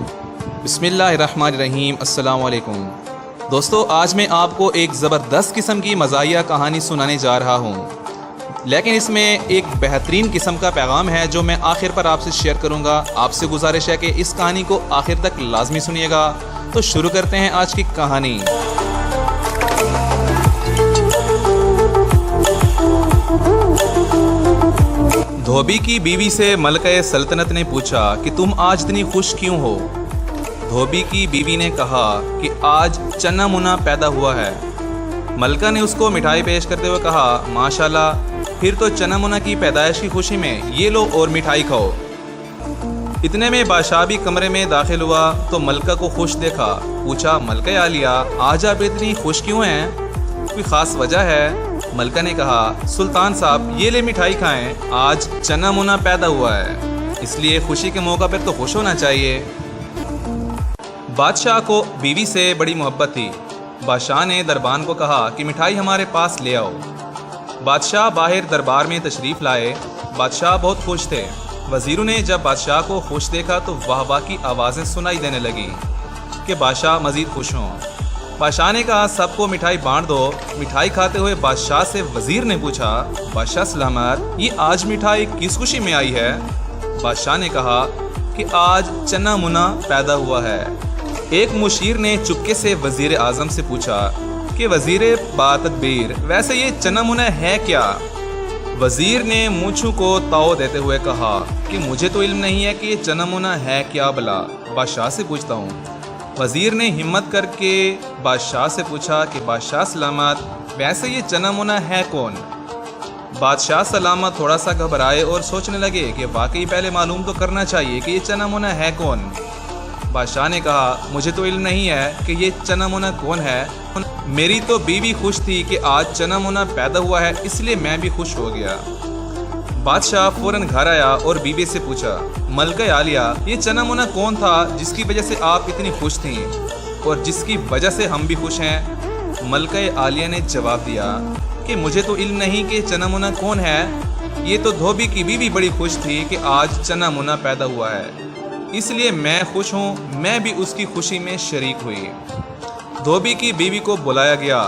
بسم اللہ الرحمن الرحیم۔ السلام علیکم دوستو، آج میں آپ کو ایک زبردست قسم کی مزاحیہ کہانی سنانے جا رہا ہوں، لیکن اس میں ایک بہترین قسم کا پیغام ہے جو میں آخر پر آپ سے شیئر کروں گا۔ آپ سے گزارش ہے کہ اس کہانی کو آخر تک لازمی سنیے گا۔ تو شروع کرتے ہیں آج کی کہانی۔ دھوبی کی بیوی سے ملکہ سلطنت نے پوچھا کہ تم آج اتنی خوش کیوں ہو؟ دھوبی کی بیوی نے کہا کہ آج چنا منا پیدا ہوا ہے۔ ملکہ نے اس کو مٹھائی پیش کرتے ہوئے کہا، ماشاءاللہ، پھر تو چنا منا کی پیدائش کی خوشی میں یہ لو اور مٹھائی کھاؤ۔ اتنے میں بادشاہ بھی کمرے میں داخل ہوا تو ملکہ کو خوش دیکھا۔ پوچھا، ملکہ عالیہ، آج آپ اتنی خوش کیوں ہیں؟ کوئی خاص وجہ ہے؟ ملکہ نے کہا، سلطان صاحب، یہ لے مٹھائی کھائیں، آج چنا منا پیدا ہوا ہے، اس لیے خوشی کے موقع پر تو خوش ہونا چاہیے۔ بادشاہ کو بیوی سے بڑی محبت تھی۔ بادشاہ نے دربان کو کہا کہ مٹھائی ہمارے پاس لے آؤ۔ بادشاہ باہر دربار میں تشریف لائے۔ بادشاہ بہت خوش تھے۔ وزیروں نے جب بادشاہ کو خوش دیکھا تو واہ واہ کی آوازیں سنائی دینے لگیں کہ بادشاہ مزید خوش ہوں۔ بادشاہ نے کہا، سب کو مٹھائی بانٹ دو۔ مٹھائی کھاتے ہوئے بادشاہ سے وزیر نے پوچھا، بادشاہ سلامت، یہ آج مٹھائی کس خوشی میں آئی ہے؟ بادشاہ نے کہا کہ آج چنا منا پیدا ہوا ہے۔ ایک مشیر نے چپکے سے وزیر اعظم سے پوچھا کہ وزیر باتدبیر، ویسے یہ چنا منا ہے کیا؟ وزیر نے مونچھوں کو تاؤ دیتے ہوئے کہا کہ مجھے تو علم نہیں ہے کہ یہ چنا منا ہے کیا، بلا بادشاہ سے پوچھتا ہوں۔ وزیر نے ہمت کر کے بادشاہ سے پوچھا کہ بادشاہ سلامت، ویسے یہ چنا منا ہے کون؟ بادشاہ سلامت تھوڑا سا گھبرائے اور سوچنے لگے کہ واقعی پہلے معلوم تو کرنا چاہیے کہ یہ چنا منا ہے کون۔ بادشاہ نے کہا، مجھے تو علم نہیں ہے کہ یہ چنا منا کون ہے، میری تو بیوی خوش تھی کہ آج چنا منا پیدا ہوا ہے، اس لیے میں بھی خوش ہو گیا۔ بادشاہ فوراً گھر آیا اور بیوی سے پوچھا، ملکہ عالیہ، یہ چنا منا کون تھا جس کی وجہ سے آپ اتنی خوش تھیں اور جس کی وجہ سے ہم بھی خوش ہیں؟ ملکہ عالیہ نے جواب دیا کہ مجھے تو علم نہیں کہ چنا منا کون ہے، یہ تو دھوبی کی بیوی بڑی خوش تھی کہ آج چنا منا پیدا ہوا ہے، اس لیے میں خوش ہوں، میں بھی اس کی خوشی میں شریک ہوئی۔ دھوبی کی بیوی کو بلایا گیا۔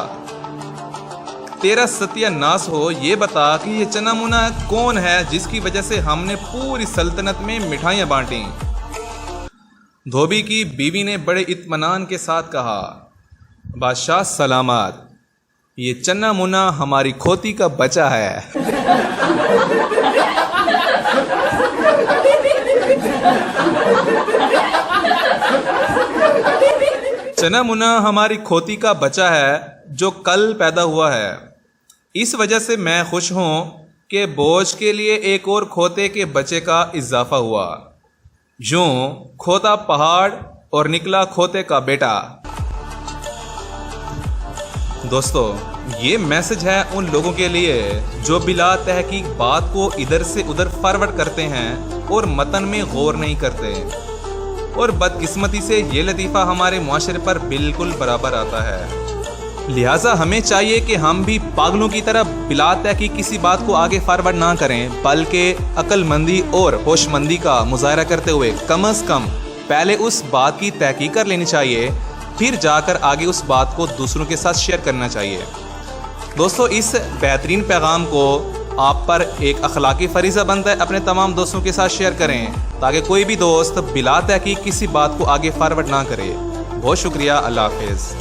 تیرا ستیہ ناس ہو، یہ بتا کہ یہ چنا منا کون ہے جس کی وجہ سے ہم نے پوری سلطنت میں مٹھائیاں بانٹیں۔ دھوبی کی بیوی نے بڑے اطمینان کے ساتھ کہا، بادشاہ سلامت، یہ چنا منا ہماری کھوتی کا بچہ ہے۔ چنا منا ہماری کھوتی کا بچہ ہے جو کل پیدا ہوا ہے، اس وجہ سے میں خوش ہوں کہ بوجھ کے لیے ایک اور کھوتے کے بچے کا اضافہ ہوا، یوں کھوتا پہاڑ اور نکلا کھوتے کا بیٹا۔ دوستو، یہ میسج ہے ان لوگوں کے لیے جو بلا تحقیق بات کو ادھر سے ادھر فارورڈ کرتے ہیں اور متن میں غور نہیں کرتے، اور بدقسمتی سے یہ لطیفہ ہمارے معاشرے پر بالکل برابر آتا ہے۔ لہٰذا ہمیں چاہیے کہ ہم بھی پاگلوں کی طرح بلا تحقیق کسی بات کو آگے فارورڈ نہ کریں، بلکہ عقل مندی اور ہوش مندی کا مظاہرہ کرتے ہوئے کم از کم پہلے اس بات کی تحقیق کر لینی چاہیے، پھر جا کر آگے اس بات کو دوسروں کے ساتھ شیئر کرنا چاہیے۔ دوستو، اس بہترین پیغام کو آپ پر ایک اخلاقی فریضہ بنتا ہے اپنے تمام دوستوں کے ساتھ شیئر کریں تاکہ کوئی بھی دوست بلا تحقیق کسی بات کو آگے فارورڈ نہ کرے۔ بہت شکریہ، اللہ حافظ۔